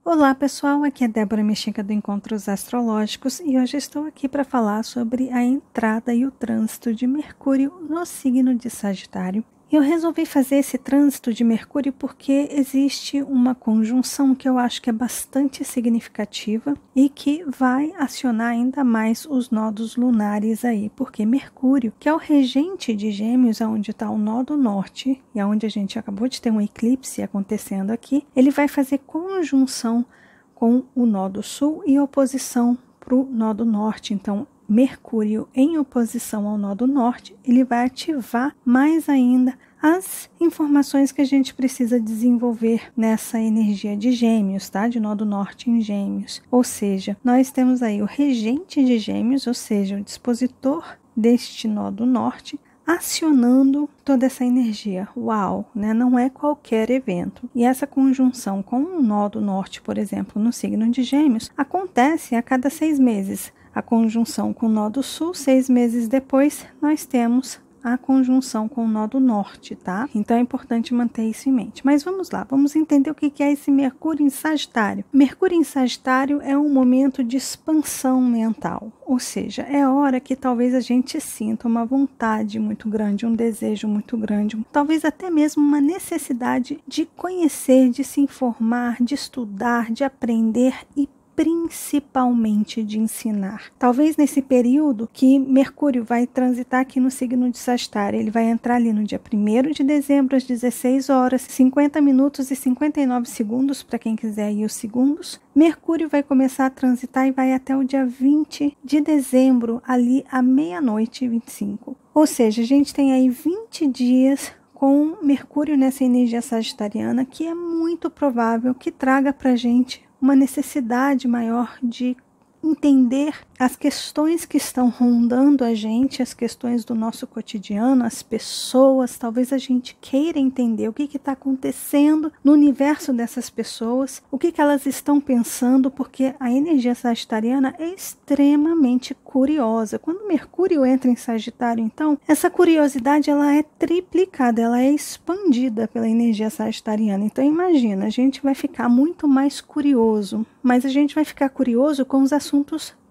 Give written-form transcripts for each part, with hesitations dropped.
Olá pessoal, aqui é Débora Mexinca do Encontros Astrológicos e hoje estou aqui para falar sobre a entrada e o trânsito de Mercúrio no signo de Sagitário. Eu resolvi fazer esse trânsito de Mercúrio porque existe uma conjunção que eu acho que é bastante significativa e que vai acionar ainda mais os nodos lunares aí, porque Mercúrio, que é o regente de Gêmeos, onde está o nó do norte e onde a gente acabou de ter um eclipse acontecendo aqui, ele vai fazer conjunção com o nó do sul e oposição para o nó do norte. Então, Mercúrio em oposição ao nó do norte, ele vai ativar mais ainda as informações que a gente precisa desenvolver nessa energia de Gêmeos, tá? De nó do norte em Gêmeos. Ou seja, nós temos aí o regente de Gêmeos, ou seja, o dispositor deste nó do norte, acionando toda essa energia. Uau, né? Não é qualquer evento. E essa conjunção com o nó do norte, por exemplo, no signo de Gêmeos, acontece a cada 6 meses. A conjunção com o nó do sul, 6 meses depois, nós temos a conjunção com o nó do norte, tá? Então é importante manter isso em mente. Mas vamos lá, vamos entender o que é esse Mercúrio em Sagitário. Mercúrio em Sagitário é um momento de expansão mental, ou seja, é hora que talvez a gente sinta uma vontade muito grande, um desejo muito grande, talvez até mesmo uma necessidade de conhecer, de se informar, de estudar, de aprender e principalmente de ensinar. Talvez nesse período que Mercúrio vai transitar aqui no signo de Sagitário, ele vai entrar ali no dia 1º de dezembro às 16 horas, 50 minutos e 59 segundos, para quem quiser ir os segundos. Mercúrio vai começar a transitar e vai até o dia 20 de dezembro, ali à meia-noite e 25. Ou seja, a gente tem aí 20 dias com Mercúrio nessa energia sagitariana, que é muito provável que traga para a gente uma necessidade maior de entender as questões que estão rondando a gente, as questões do nosso cotidiano, as pessoas. Talvez a gente queira entender o que está acontecendo no universo dessas pessoas, o que elas estão pensando, porque a energia sagitariana é extremamente curiosa. Quando Mercúrio entra em Sagitário, então, essa curiosidade ela é triplicada, ela é expandida pela energia sagitariana. Então imagina, a gente vai ficar muito mais curioso, mas a gente vai ficar curioso com os assuntos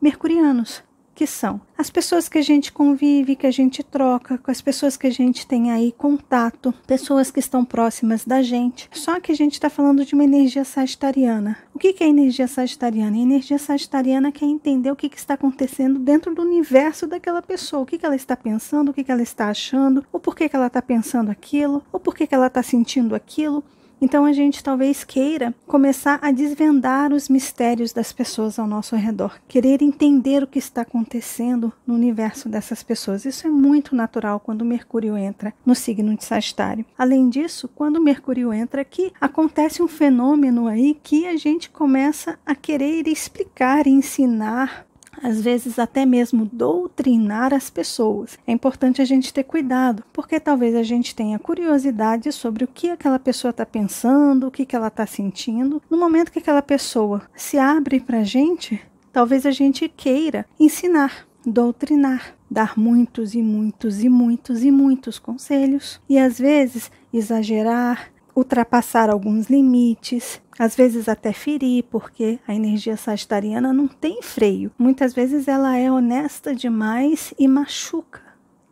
mercurianos, que são as pessoas que a gente convive, que a gente troca, com as pessoas que a gente tem aí contato, pessoas que estão próximas da gente. Só que a gente está falando de uma energia sagitariana. O que é energia sagitariana? A energia sagitariana quer entender o que está acontecendo dentro do universo daquela pessoa, o que ela está pensando, o que ela está achando, ou por que ela está pensando aquilo, ou por que ela está sentindo aquilo. Então a gente talvez queira começar a desvendar os mistérios das pessoas ao nosso redor, querer entender o que está acontecendo no universo dessas pessoas. Isso é muito natural quando Mercúrio entra no signo de Sagitário. Além disso, quando Mercúrio entra aqui, acontece um fenômeno aí que a gente começa a querer explicar, ensinar, às vezes até mesmo doutrinar as pessoas. É importante a gente ter cuidado, porque talvez a gente tenha curiosidade sobre o que aquela pessoa está pensando, o que ela está sentindo. No momento que aquela pessoa se abre para a gente, talvez a gente queira ensinar, doutrinar, dar muitos e muitos e muitos e muitos conselhos e às vezes exagerar, ultrapassar alguns limites, às vezes até ferir, porque a energia sagitariana não tem freio. Muitas vezes ela é honesta demais e machuca,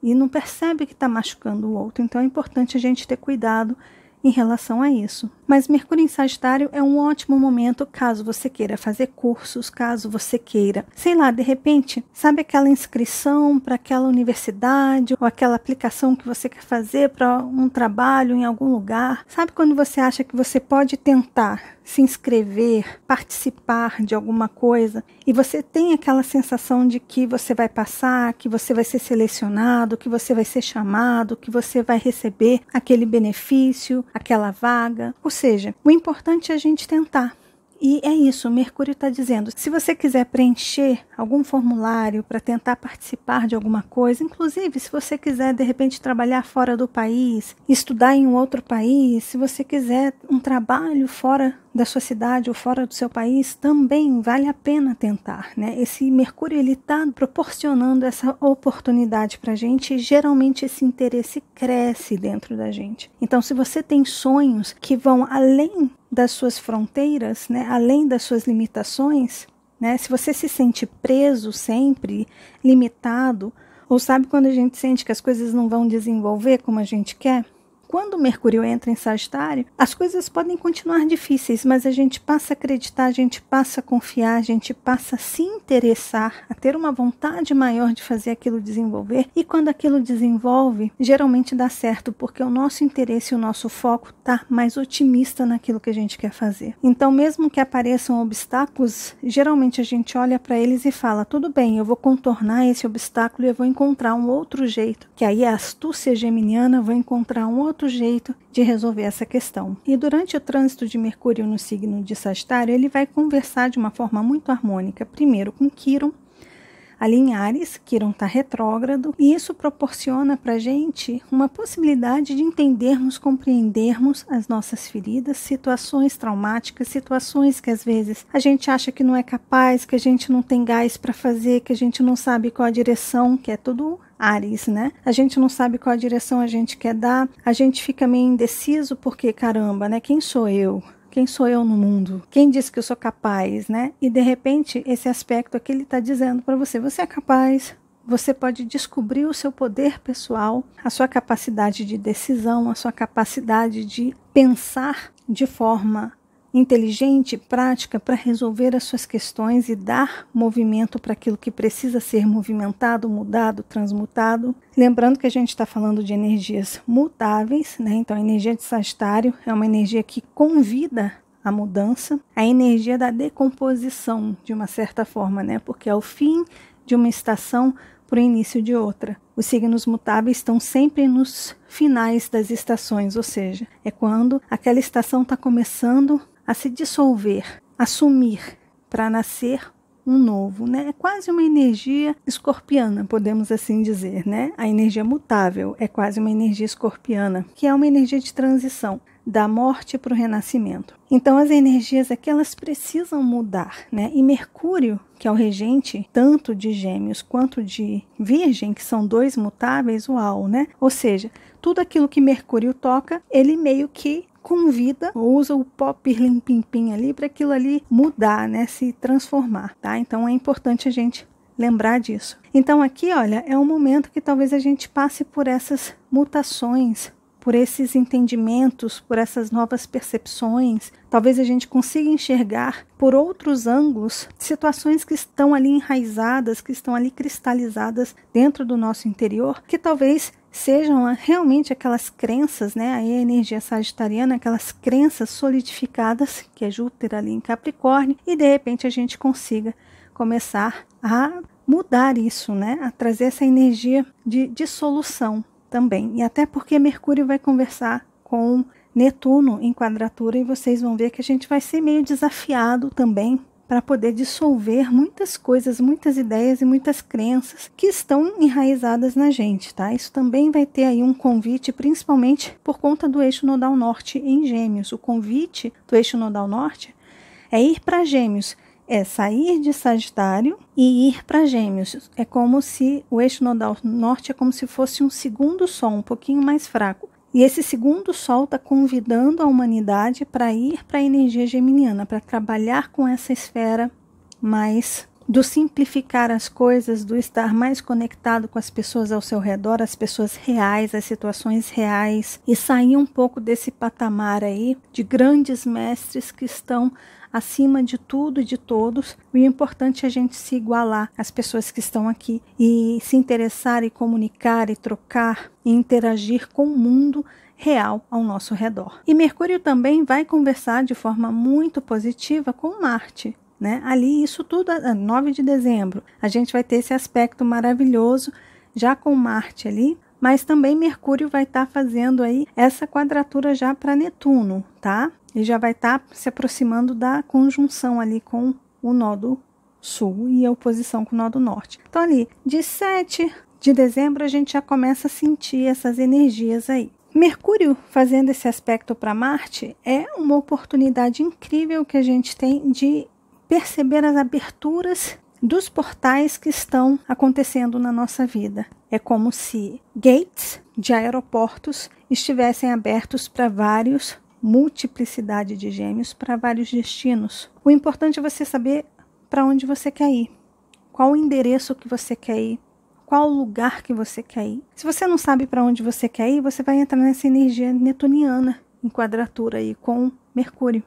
e não percebe que está machucando o outro. Então é importante a gente ter cuidado em relação a isso. Mas Mercúrio em Sagitário é um ótimo momento caso você queira fazer cursos, caso você queira, sei lá, de repente, sabe aquela inscrição para aquela universidade ou aquela aplicação que você quer fazer para um trabalho em algum lugar? Sabe quando você acha que você pode tentar se inscrever, participar de alguma coisa e você tem aquela sensação de que você vai passar, que você vai ser selecionado, que você vai ser chamado, que você vai receber aquele benefício, aquela vaga? Ou seja, o importante é a gente tentar. E é isso, Mercúrio está dizendo, se você quiser preencher algum formulário para tentar participar de alguma coisa, inclusive se você quiser de repente trabalhar fora do país, estudar em um outro país, se você quiser um trabalho fora da sua cidade ou fora do seu país, também vale a pena tentar, né? Esse Mercúrio, ele está proporcionando essa oportunidade para a gente, e geralmente esse interesse cresce dentro da gente. Então, se você tem sonhos que vão além das suas fronteiras, né? Além das suas limitações, né? Se você se sente preso sempre, limitado, ou sabe quando a gente sente que as coisas não vão desenvolver como a gente quer? Quando o Mercúrio entra em Sagitário, as coisas podem continuar difíceis, mas a gente passa a acreditar, a gente passa a confiar, a gente passa a se interessar, a ter uma vontade maior de fazer aquilo desenvolver. E quando aquilo desenvolve, geralmente dá certo, porque o nosso interesse e o nosso foco está mais otimista naquilo que a gente quer fazer. Então, mesmo que apareçam obstáculos, geralmente a gente olha para eles e fala, tudo bem, eu vou contornar esse obstáculo e eu vou encontrar um outro jeito, que aí a astúcia geminiana vai encontrar um outro jeito de resolver essa questão. E durante o trânsito de Mercúrio no signo de Sagitário, ele vai conversar de uma forma muito harmônica, primeiro com Quirón, ali em Áries. Quirón está retrógrado, e isso proporciona para a gente uma possibilidade de entendermos, compreendermos as nossas feridas, situações traumáticas, situações que às vezes a gente acha que não é capaz, que a gente não tem gás para fazer, que a gente não sabe qual a direção, que é tudo Áries, né? A gente não sabe qual a direção a gente quer dar, a gente fica meio indeciso porque, caramba, né? Quem sou eu? Quem sou eu no mundo? Quem disse que eu sou capaz, né? E de repente, esse aspecto aqui, ele está dizendo para você, você é capaz, você pode descobrir o seu poder pessoal, a sua capacidade de decisão, a sua capacidade de pensar de forma inteligente, prática, para resolver as suas questões e dar movimento para aquilo que precisa ser movimentado, mudado, transmutado. Lembrando que a gente está falando de energias mutáveis, né? Então a energia de Sagitário é uma energia que convida a mudança, a energia da decomposição, de uma certa forma, né? Porque é o fim de uma estação para o início de outra. Os signos mutáveis estão sempre nos finais das estações, ou seja, é quando aquela estação está começando a se dissolver, a sumir, para nascer um novo, né? É quase uma energia escorpiana, podemos assim dizer, né? A energia mutável é quase uma energia escorpiana, que é uma energia de transição, da morte para o renascimento. Então as energias aqui, elas precisam mudar, né? E Mercúrio, que é o regente tanto de Gêmeos quanto de Virgem, que são dois mutáveis, uau, né? Ou seja, tudo aquilo que Mercúrio toca, ele meio que convida, usa o pó pirlim-pim-pim ali para aquilo ali mudar, né? Se transformar, tá? Então é importante a gente lembrar disso. Então aqui, olha, é um momento que talvez a gente passe por essas mutações, por esses entendimentos, por essas novas percepções. Talvez a gente consiga enxergar por outros ângulos situações que estão ali enraizadas, que estão ali cristalizadas dentro do nosso interior, que talvez sejam realmente aquelas crenças, né? Aí a energia sagitariana, aquelas crenças solidificadas, que é Júpiter ali em Capricórnio, e de repente a gente consiga começar a mudar isso, né? A trazer essa energia de dissolução também. E até porque Mercúrio vai conversar com Netuno em quadratura, e vocês vão ver que a gente vai ser meio desafiado também para poder dissolver muitas coisas, muitas ideias e muitas crenças que estão enraizadas na gente, tá? Isso também vai ter aí um convite, principalmente por conta do eixo nodal norte em Gêmeos. O convite do eixo nodal norte é ir para Gêmeos, é sair de Sagitário e ir para Gêmeos. É como se o eixo nodal norte é como se fosse um segundo sol, um pouquinho mais fraco. E esse segundo sol está convidando a humanidade para ir para a energia geminiana, para trabalhar com essa esfera mais do simplificar as coisas, do estar mais conectado com as pessoas ao seu redor, as pessoas reais, as situações reais, e sair um pouco desse patamar aí de grandes mestres que estão acima de tudo e de todos. O importante é a gente se igualar às pessoas que estão aqui e se interessar e comunicar e trocar e interagir com o mundo real ao nosso redor. E Mercúrio também vai conversar de forma muito positiva com Marte, né? Ali, isso tudo, 9 de dezembro, a gente vai ter esse aspecto maravilhoso já com Marte ali, mas também Mercúrio vai estar fazendo aí essa quadratura já para Netuno, tá? Ele já vai estar se aproximando da conjunção ali com o nódo sul e a oposição com o nódo norte. Então ali, de 7 de dezembro a gente já começa a sentir essas energias aí. Mercúrio fazendo esse aspecto para Marte é uma oportunidade incrível que a gente tem de perceber as aberturas dos portais que estão acontecendo na nossa vida. É como se gates de aeroportos estivessem abertos para multiplicidade de gêmeos, para vários destinos. O importante é você saber para onde você quer ir, qual o endereço que você quer ir, qual o lugar que você quer ir. Se você não sabe para onde você quer ir, você vai entrar nessa energia netuniana em quadratura aí com Mercúrio.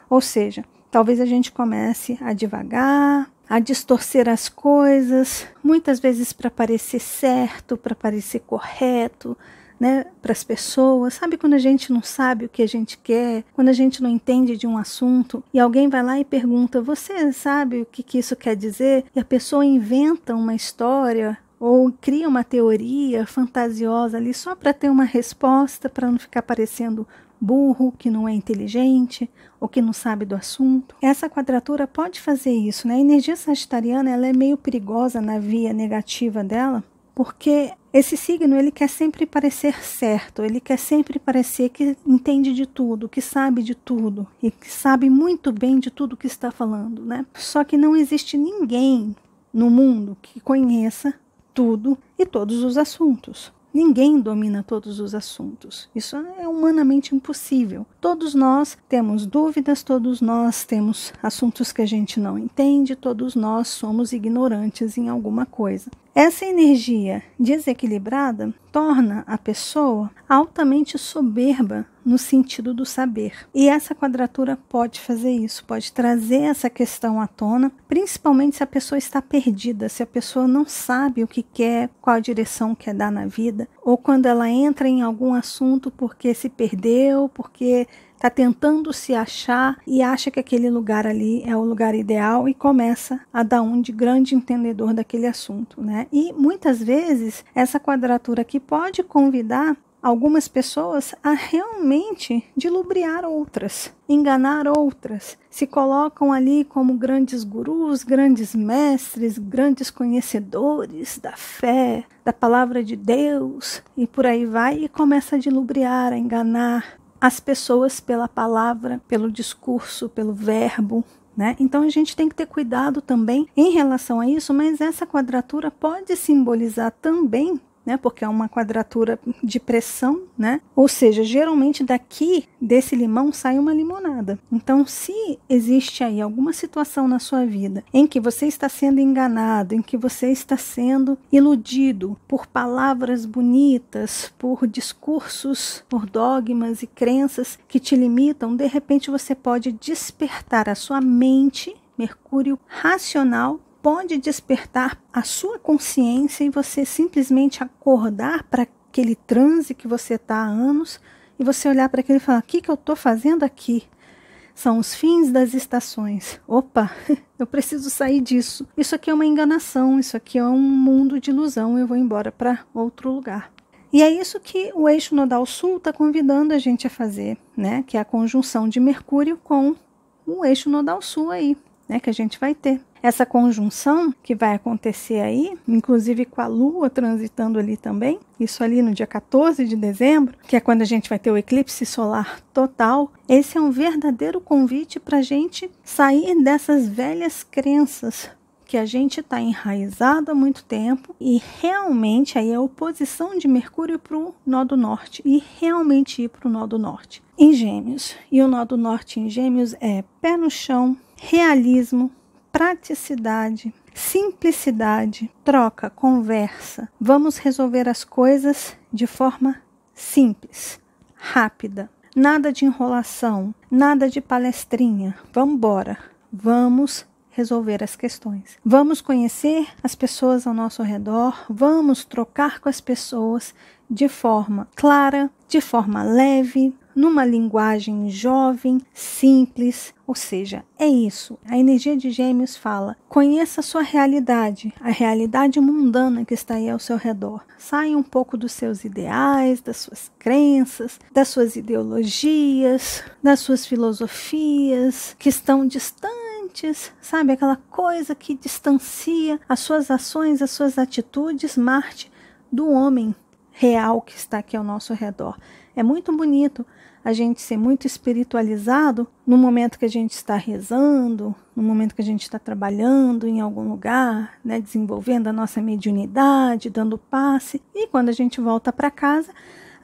Ou seja, talvez a gente comece a devagar, a distorcer as coisas, muitas vezes para parecer certo, para parecer correto, né, para as pessoas. Sabe quando a gente não sabe o que a gente quer, quando a gente não entende de um assunto e alguém vai lá e pergunta, você sabe o que isso quer dizer? E a pessoa inventa uma história ou cria uma teoria fantasiosa ali só para ter uma resposta, para não ficar parecendo burro, que não é inteligente ou que não sabe do assunto. Essa quadratura pode fazer isso, né? A energia sagitariana, ela é meio perigosa na via negativa dela, porque esse signo, ele quer sempre parecer certo, ele quer sempre parecer que entende de tudo, que sabe de tudo e que sabe muito bem de tudo que está falando, né? Só que não existe ninguém no mundo que conheça tudo e todos os assuntos. Ninguém domina todos os assuntos. Isso é humanamente impossível. Todos nós temos dúvidas, todos nós temos assuntos que a gente não entende, todos nós somos ignorantes em alguma coisa. Essa energia desequilibrada torna a pessoa altamente soberba no sentido do saber. E essa quadratura pode fazer isso, pode trazer essa questão à tona, principalmente se a pessoa está perdida, se a pessoa não sabe o que quer, qual a direção quer dar na vida, ou quando ela entra em algum assunto porque se perdeu, porque está tentando se achar e acha que aquele lugar ali é o lugar ideal e começa a dar um de grande entendedor daquele assunto, né? E muitas vezes essa quadratura aqui pode convidar algumas pessoas a realmente dilubriar outras, enganar outras, se colocam ali como grandes gurus, grandes mestres, grandes conhecedores da fé, da palavra de Deus e por aí vai e começa a dilubriar, a enganar as pessoas pela palavra, pelo discurso, pelo verbo, né? Então a gente tem que ter cuidado também em relação a isso, mas essa quadratura pode simbolizar também, né, porque é uma quadratura de pressão, né? Ou seja, geralmente daqui desse limão sai uma limonada. Então, se existe aí alguma situação na sua vida em que você está sendo enganado, em que você está sendo iludido por palavras bonitas, por discursos, por dogmas e crenças que te limitam, de repente você pode despertar a sua mente, Mercúrio racional, pode despertar a sua consciência e você simplesmente acordar para aquele transe que você está há anos e você olhar para aquilo e falar, o que eu estou fazendo aqui? São os fins das estações. Opa, eu preciso sair disso. Isso aqui é uma enganação, isso aqui é um mundo de ilusão, eu vou embora para outro lugar. E é isso que o eixo nodal sul está convidando a gente a fazer, né? Que é a conjunção de Mercúrio com o eixo nodal sul aí, né? Que a gente vai ter. Essa conjunção que vai acontecer aí, inclusive com a Lua transitando ali também, isso ali no dia 14 de dezembro, que é quando a gente vai ter o eclipse solar total, esse é um verdadeiro convite para a gente sair dessas velhas crenças que a gente está enraizado há muito tempo e realmente aí a oposição de Mercúrio para o nó do norte e realmente ir para o nó do norte em Gêmeos. E o nó do norte em Gêmeos é pé no chão, realismo, praticidade, simplicidade, troca, conversa. Vamos resolver as coisas de forma simples, rápida. Nada de enrolação, nada de palestrinha. Vamos embora. Vamos resolver as questões. Vamos conhecer as pessoas ao nosso redor, vamos trocar com as pessoas de forma clara, de forma leve, numa linguagem jovem, simples, ou seja, é isso. A energia de Gêmeos fala, conheça a sua realidade, a realidade mundana que está aí ao seu redor. Saia um pouco dos seus ideais, das suas crenças, das suas ideologias, das suas filosofias que estão distantes, sabe? Aquela coisa que distancia as suas ações, as suas atitudes, Marte, do homem real que está aqui ao nosso redor. É muito bonito a gente ser muito espiritualizado no momento que a gente está rezando, no momento que a gente está trabalhando em algum lugar, né, desenvolvendo a nossa mediunidade, dando passe. E quando a gente volta para casa,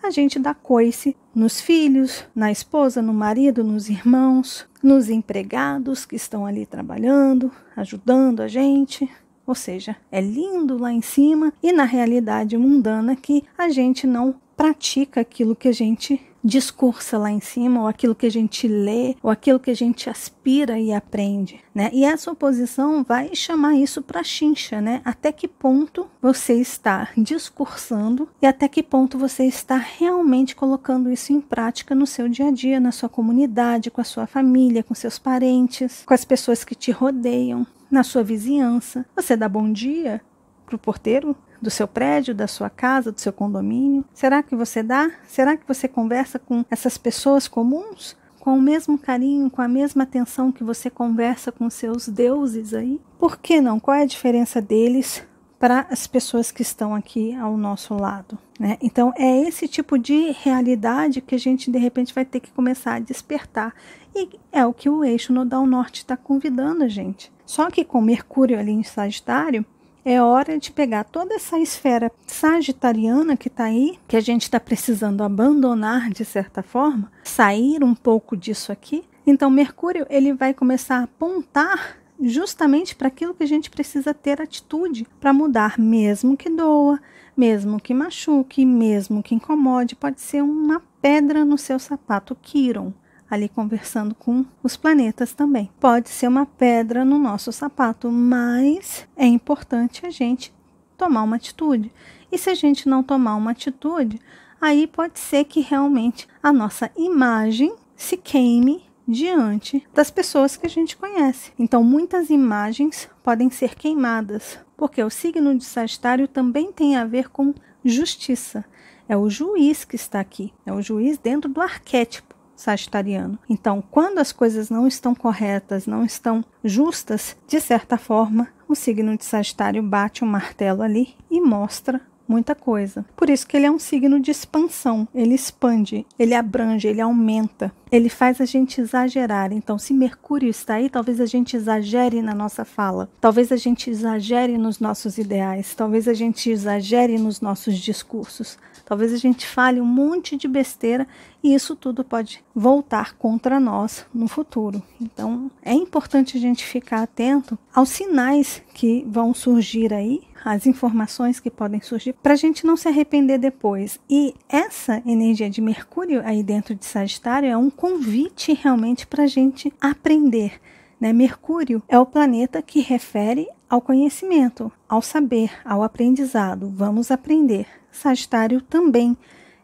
a gente dá coice nos filhos, na esposa, no marido, nos irmãos, nos empregados que estão ali trabalhando, ajudando a gente. Ou seja, é lindo lá em cima e na realidade mundana que a gente não pratica aquilo que a gente discursa lá em cima, ou aquilo que a gente lê, ou aquilo que a gente aspira e aprende, né? E essa oposição vai chamar isso para chincha, né? Até que ponto você está discursando e até que ponto você está realmente colocando isso em prática no seu dia a dia, na sua comunidade, com a sua família, com seus parentes, com as pessoas que te rodeiam, na sua vizinhança. Você dá bom dia para o porteiro do seu prédio, da sua casa, do seu condomínio? Será que você dá? Será que você conversa com essas pessoas comuns com o mesmo carinho, com a mesma atenção que você conversa com seus deuses aí? Por que não? Qual é a diferença deles para as pessoas que estão aqui ao nosso lado, né? Então é esse tipo de realidade que a gente de repente vai ter que começar a despertar, e é o que o eixo nodal norte está convidando a gente. Só que com Mercúrio ali em Sagitário, é hora de pegar toda essa esfera sagitariana que está aí, que a gente está precisando abandonar de certa forma, sair um pouco disso aqui. Então Mercúrio ele vai começar a apontar justamente para aquilo que a gente precisa ter atitude para mudar, mesmo que doa, mesmo que machuque, mesmo que incomode. Pode ser uma pedra no seu sapato, Quiron, ali conversando com os planetas também. Pode ser uma pedra no nosso sapato, mas é importante a gente tomar uma atitude. E se a gente não tomar uma atitude, aí pode ser que realmente a nossa imagem se queime diante das pessoas que a gente conhece. Então, muitas imagens podem ser queimadas, porque o signo de Sagitário também tem a ver com justiça. É o juiz que está aqui, é o juiz dentro do arquétipo sagitariano. Então, quando as coisas não estão corretas, não estão justas, de certa forma, o signo de Sagitário bate um martelo ali e mostra muita coisa. Por isso que ele é um signo de expansão. Ele expande, ele abrange, ele aumenta. Ele faz a gente exagerar. Então, se Mercúrio está aí, talvez a gente exagere na nossa fala. Talvez a gente exagere nos nossos ideais. Talvez a gente exagere nos nossos discursos. Talvez a gente fale um monte de besteira e isso tudo pode voltar contra nós no futuro. Então, é importante a gente ficar atento aos sinais que vão surgir aí, as informações que podem surgir, para a gente não se arrepender depois. E essa energia de Mercúrio aí dentro de Sagitário é um convite realmente para a gente aprender, né? Mercúrio é o planeta que refere ao conhecimento, ao saber, ao aprendizado. Vamos aprender. Sagitário também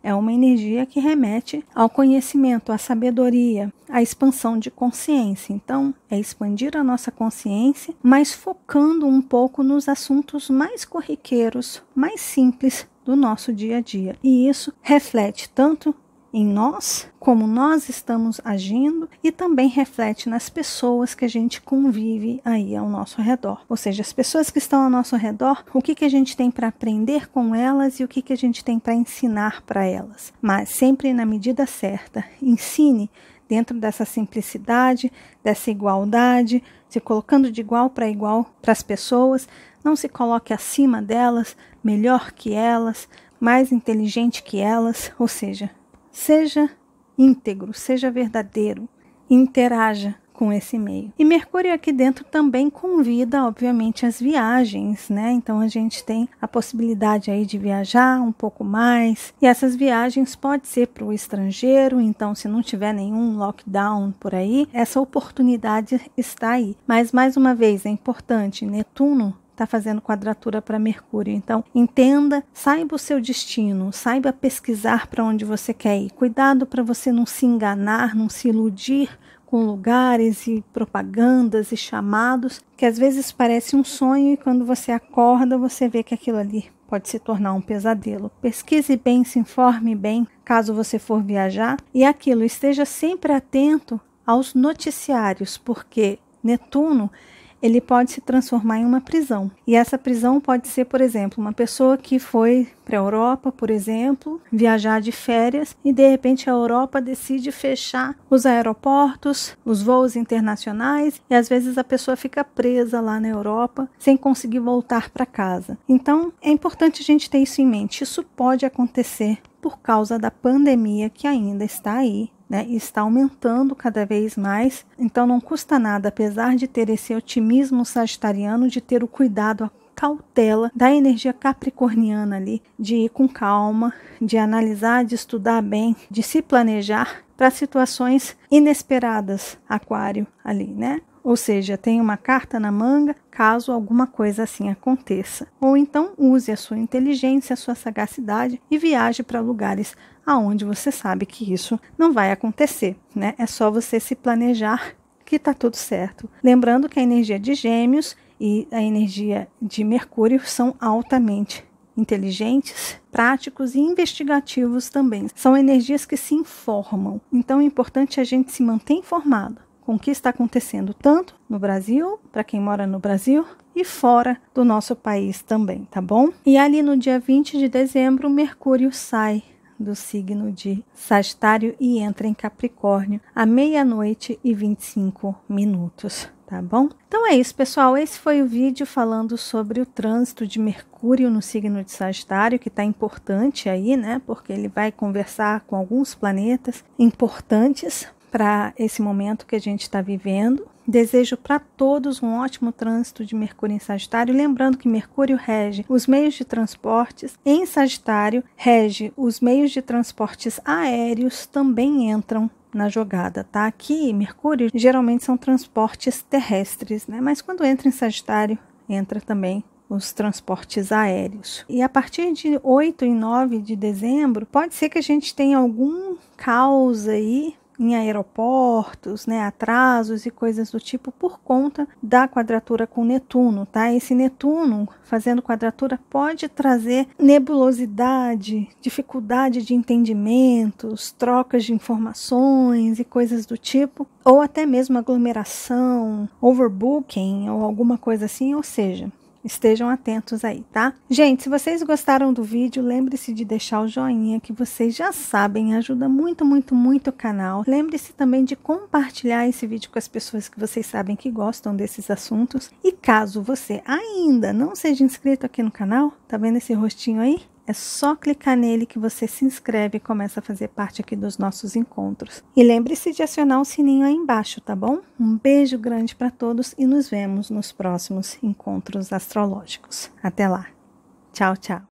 é uma energia que remete ao conhecimento, à sabedoria, à expansão de consciência. Então, é expandir a nossa consciência, mas focando um pouco nos assuntos mais corriqueiros, mais simples do nosso dia a dia. E isso reflete tanto em nós, como nós estamos agindo, e também reflete nas pessoas que a gente convive aí ao nosso redor. Ou seja, as pessoas que estão ao nosso redor, o que a gente tem para aprender com elas e o que a gente tem para ensinar para elas. Mas sempre na medida certa. Ensine dentro dessa simplicidade, dessa igualdade, se colocando de igual para as pessoas. Não se coloque acima delas, melhor que elas, mais inteligente que elas, ou seja, seja íntegro, seja verdadeiro, interaja com esse meio. E Mercúrio aqui dentro também convida, obviamente, as viagens, né? Então a gente tem a possibilidade aí de viajar um pouco mais, e essas viagens pode ser para o estrangeiro. Então, se não tiver nenhum lockdown por aí, essa oportunidade está aí. Mas, mais uma vez, é importante, Netuno está fazendo quadratura para Mercúrio. Então, entenda, saiba o seu destino, saiba pesquisar para onde você quer ir. Cuidado para você não se enganar, não se iludir com lugares e propagandas e chamados, que às vezes parece um sonho e quando você acorda, você vê que aquilo ali pode se tornar um pesadelo. Pesquise bem, se informe bem, caso você for viajar. E aquilo, esteja sempre atento aos noticiários, porque Netuno, ele pode se transformar em uma prisão. E essa prisão pode ser, por exemplo, uma pessoa que foi para a Europa, por exemplo, viajar de férias e de repente a Europa decide fechar os aeroportos, os voos internacionais e às vezes a pessoa fica presa lá na Europa sem conseguir voltar para casa. Então é importante a gente ter isso em mente. Isso pode acontecer por causa da pandemia que ainda está aí, né, e está aumentando cada vez mais. Então não custa nada, apesar de ter esse otimismo sagitariano, de ter o cuidado, a cautela da energia capricorniana ali, de ir com calma, de analisar, de estudar bem, de se planejar para situações inesperadas, Aquário ali, né? Ou seja, tem uma carta na manga caso alguma coisa assim aconteça. Ou então use a sua inteligência, a sua sagacidade e viaje para lugares aonde você sabe que isso não vai acontecer, né? É só você se planejar que tá tudo certo. Lembrando que a energia de Gêmeos e a energia de Mercúrio são altamente inteligentes, práticos e investigativos também. São energias que se informam. Então é importante a gente se manter informado com o que está acontecendo tanto no Brasil, para quem mora no Brasil, e fora do nosso país também, tá bom? E ali no dia 20 de dezembro, Mercúrio sai do signo de Sagitário e entra em Capricórnio à 00:25, tá bom? Então é isso, pessoal. Esse foi o vídeo falando sobre o trânsito de Mercúrio no signo de Sagitário, que está importante aí, né? Porque ele vai conversar com alguns planetas importantes para esse momento que a gente está vivendo. Desejo para todos um ótimo trânsito de Mercúrio em Sagitário, lembrando que Mercúrio rege os meios de transportes, em Sagitário rege os meios de transportes aéreos, também entram na jogada, tá? Aqui, Mercúrio geralmente são transportes terrestres, né? Mas quando entra em Sagitário, entra também os transportes aéreos. E a partir de 8 e 9 de dezembro, pode ser que a gente tenha algum caos aí em aeroportos, né, atrasos e coisas do tipo por conta da quadratura com Netuno, tá? Esse Netuno fazendo quadratura pode trazer nebulosidade, dificuldade de entendimentos, trocas de informações e coisas do tipo, ou até mesmo aglomeração, overbooking ou alguma coisa assim, ou seja, estejam atentos aí, tá? Gente, se vocês gostaram do vídeo, lembre-se de deixar o joinha, que vocês já sabem, ajuda muito, muito, muito o canal. Lembre-se também de compartilhar esse vídeo com as pessoas que vocês sabem que gostam desses assuntos. E caso você ainda não seja inscrito aqui no canal, tá vendo esse rostinho aí? É só clicar nele que você se inscreve e começa a fazer parte aqui dos nossos encontros. E lembre-se de acionar o sininho aí embaixo, tá bom? Um beijo grande para todos e nos vemos nos próximos encontros astrológicos. Até lá. Tchau, tchau.